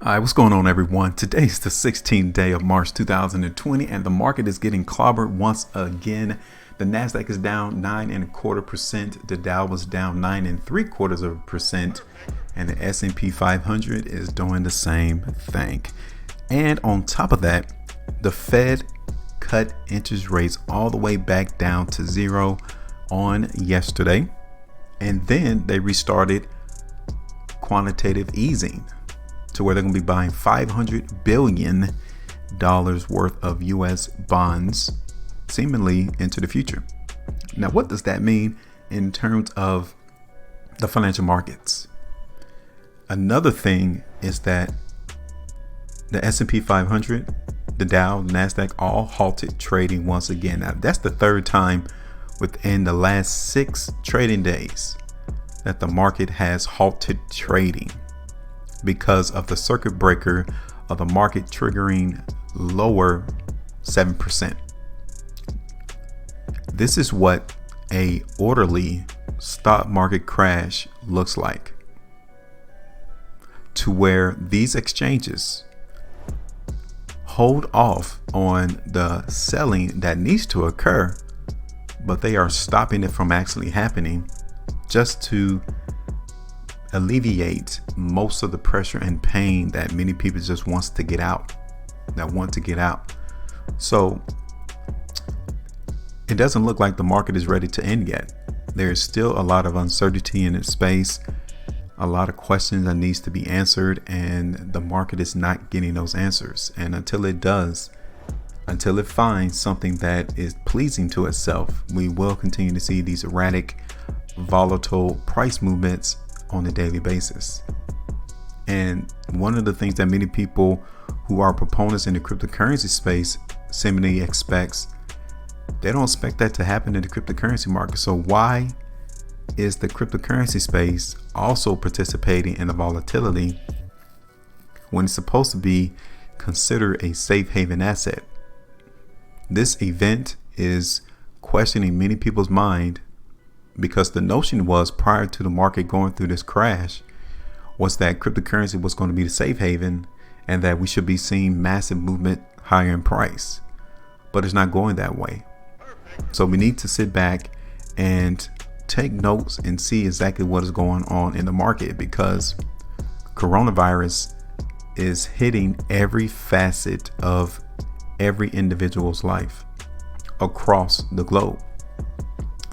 Hi, what's going on, everyone? Today's the 16th day of March 2020, and the market is getting clobbered once again. The Nasdaq is down 9.25%. The Dow was down 9.75%, and the S&P 500 is doing the same thing. And on top of that, the Fed cut interest rates all the way back down to zero on yesterday, and then they restarted quantitative easing to where they're going to be buying $500 billion worth of US bonds seemingly into the future. Now, what does that mean in terms of the financial markets? Another thing is that the S&P 500, the Dow, Nasdaq all halted trading once again. Now, that's the third time within the last 6 trading days that the market has halted trading because of the circuit breaker of the market triggering lower 7%. This is what a orderly stock market crash looks like, to where these exchanges hold off on the selling that needs to occur, but they are stopping it from actually happening just to alleviate most of the pressure and pain that many people just want to get out. So it doesn't look like the market is ready to end yet. There is still a lot of uncertainty in its space, a lot of questions that needs to be answered, and the market is not getting those answers. And until it does, until it finds something that is pleasing to itself, we will continue to see these erratic, volatile price movements on a daily basis. And one of the things that many people who are proponents in the cryptocurrency space seemingly expects, they don't expect that to happen in the cryptocurrency market. So why is the cryptocurrency space also participating in the volatility when it's supposed to be considered a safe haven asset? This event is questioning many people's mind, because the notion was, prior to the market going through this crash, was that cryptocurrency was going to be the safe haven and that we should be seeing massive movement higher in price. But it's not going that way. So we need to sit back and take notes and see exactly what is going on in the market, because coronavirus is hitting every facet of every individual's life across the globe.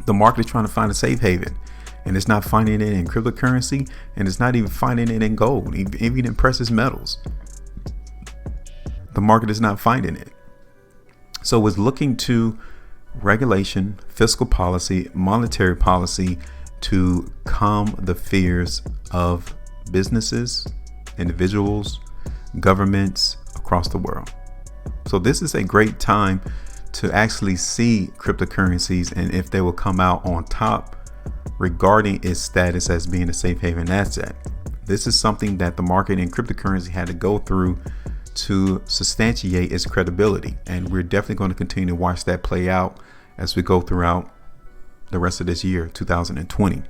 The market is trying to find a safe haven, and it's not finding it in cryptocurrency, and it's not even finding it in gold, even in precious metals. The market is not finding it. So it's looking to regulation, fiscal policy, monetary policy to calm the fears of businesses, individuals, governments across the world. So this is a great time to actually see cryptocurrencies and if they will come out on top regarding its status as being a safe haven asset. This is something that the market in cryptocurrency had to go through to substantiate its credibility, and we're definitely going to continue to watch that play out as we go throughout the rest of this year, 2020.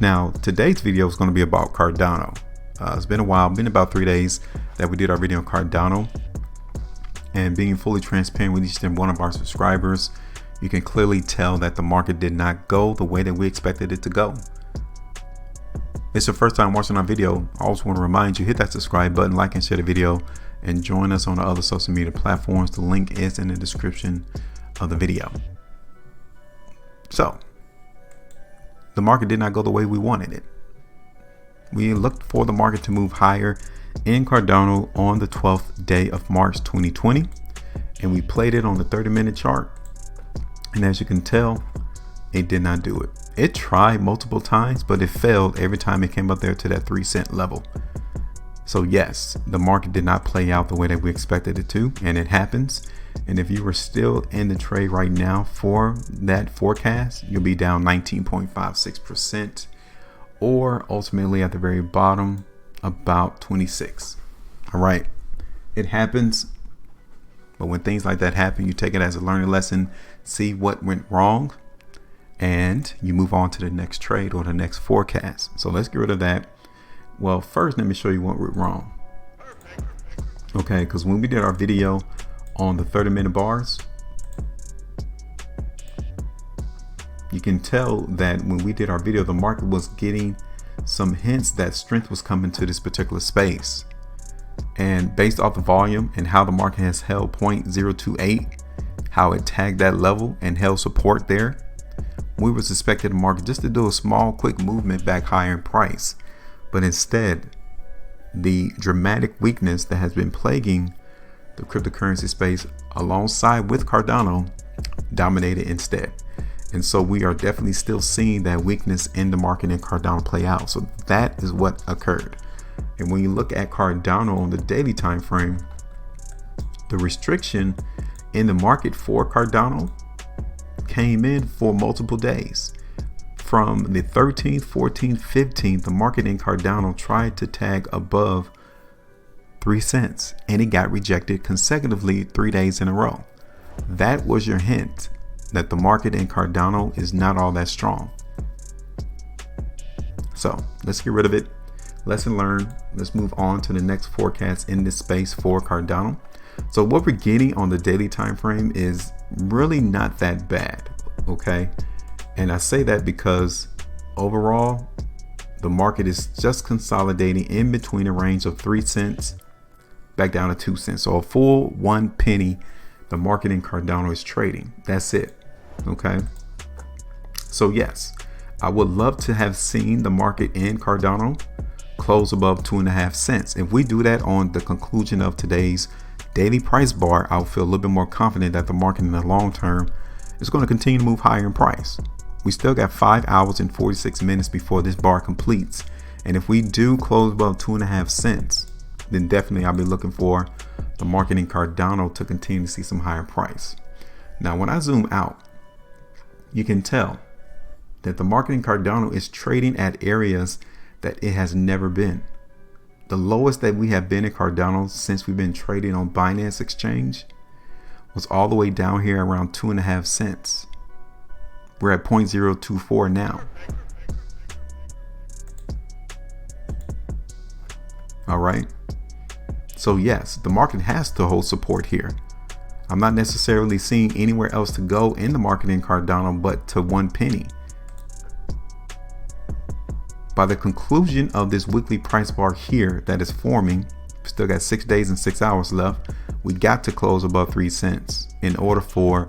Now, today's video is going to be about Cardano. It's been a while, been about 3 days that we did our video on Cardano. And being fully transparent with each and one of our subscribers, you can clearly tell that the market did not go the way that we expected it to go. If it's your first time watching our video, I also want to remind you, hit that subscribe button, like and share the video, and join us on the other social media platforms. The link is in the description of the video. So, the market did not go the way we wanted it. We looked for the market to move higher in Cardano on the 12th day of March 2020, and we played it on the 30-minute chart, and as you can tell, it did not do it. It tried multiple times, but it failed every time it came up there to that 3-cent level. So yes, the market did not play out the way that we expected it to, and it happens. And if you were still in the trade right now for that forecast, you'll be down 19.56%, or ultimately at the very bottom, about 26. All right, it happens, but when things like that happen, you take it as a learning lesson, see what went wrong, and you move on to the next trade or the next forecast. So let's get rid of that. Well, first, let me show you what went wrong. Okay, because when we did our video on the 30-minute bars, you can tell that when we did our video, the market was getting some hints that strength was coming to this particular space. And based off the volume and how the market has held 0.028, how it tagged that level and held support there, we was expecting the market just to do a small quick movement back higher in price. But instead, the dramatic weakness that has been plaguing the cryptocurrency space alongside with Cardano dominated instead. And so we are definitely still seeing that weakness in the market in Cardano play out. So that is what occurred. And when you look at Cardano on the daily time frame, the restriction in the market for Cardano came in for multiple days. From the 13th, 14th, 15th, the market in Cardano tried to tag above 3 cents and it got rejected consecutively 3 days in a row. That was your hint that the market in Cardano is not all that strong. So let's get rid of it. Lesson learned. Let's move on to the next forecast in this space for Cardano. So what we're getting on the daily time frame is really not that bad. Okay. And I say that because overall, the market is just consolidating in between a range of 3 cents back down to 2 cents. So a full 1 penny, the market in Cardano is trading. That's it. Okay. So yes, I would love to have seen the market in Cardano close above 2.5 cents. If we do that on the conclusion of today's daily price bar, I'll feel a little bit more confident that the market in the long term is going to continue to move higher in price. We still got 5 hours and 46 minutes before this bar completes. And if we do close above 2.5 cents, then definitely I'll be looking for the market in Cardano to continue to see some higher price. Now, when I zoom out, you can tell that the market in Cardano is trading at areas that it has never been. The lowest that we have been in Cardano since we've been trading on Binance Exchange was all the way down here around 2.5 cents. We're at 0.024 now. All right. So yes, the market has to hold support here. I'm not necessarily seeing anywhere else to go in the market in Cardano but to 1 penny. By the conclusion of this weekly price bar here that is forming, still got 6 days and 6 hours left, we got to close above 3 cents in order for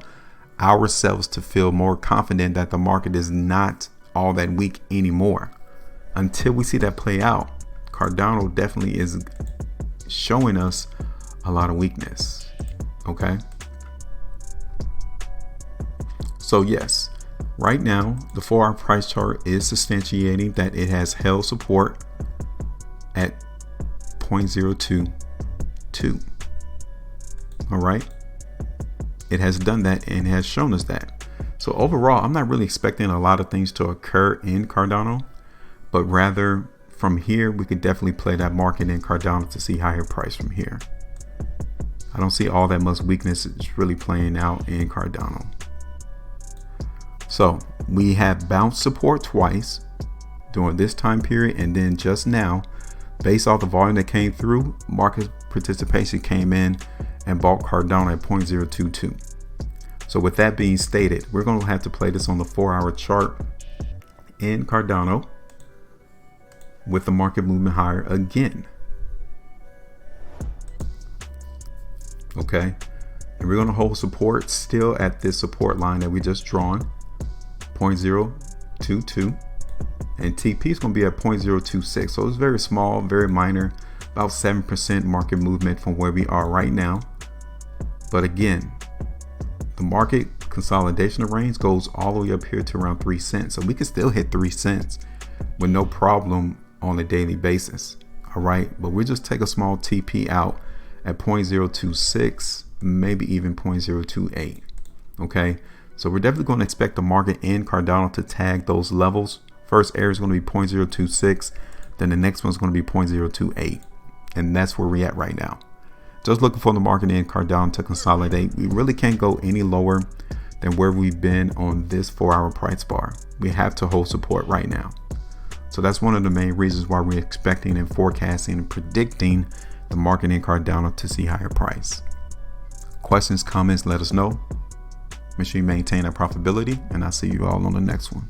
ourselves to feel more confident that the market is not all that weak anymore. Until we see that play out, Cardano definitely is showing us a lot of weakness. Okay. So yes, right now the 4-hour price chart is substantiating that it has held support at 0.022. All right. It has done that and has shown us that. So overall, I'm not really expecting a lot of things to occur in Cardano, but rather from here, we could definitely play that market in Cardano to see higher price from here. I don't see all that much weakness is really playing out in Cardano. So we have bounced support twice during this time period. And then just now, based off the volume that came through, market participation came in and bought Cardano at 0.022. So with that being stated, we're going to have to play this on the 4-hour chart in Cardano with the market moving higher again. Okay. And we're going to hold support still at this support line that we just drawn, 0.022. And TP is going to be at 0.026. So it's very small, very minor, about 7% market movement from where we are right now. But again, the market consolidation range goes all the way up here to around 3 cents. So we can still hit 3 cents with no problem on a daily basis. All right. But we'll just take a small TP out at 0.026, maybe even 0.028. Okay. So we're definitely going to expect the market in Cardano to tag those levels. First area is going to be 0.026. Then the next one is going to be 0.028. And that's where we're at right now. Just looking for the market in Cardano to consolidate. We really can't go any lower than where we've been on this 4-hour price bar. We have to hold support right now. So that's one of the main reasons why we're expecting and forecasting and predicting the market in Cardano to see higher price. Questions, comments, let us know. Make sure you maintain that profitability, and I'll see you all on the next one.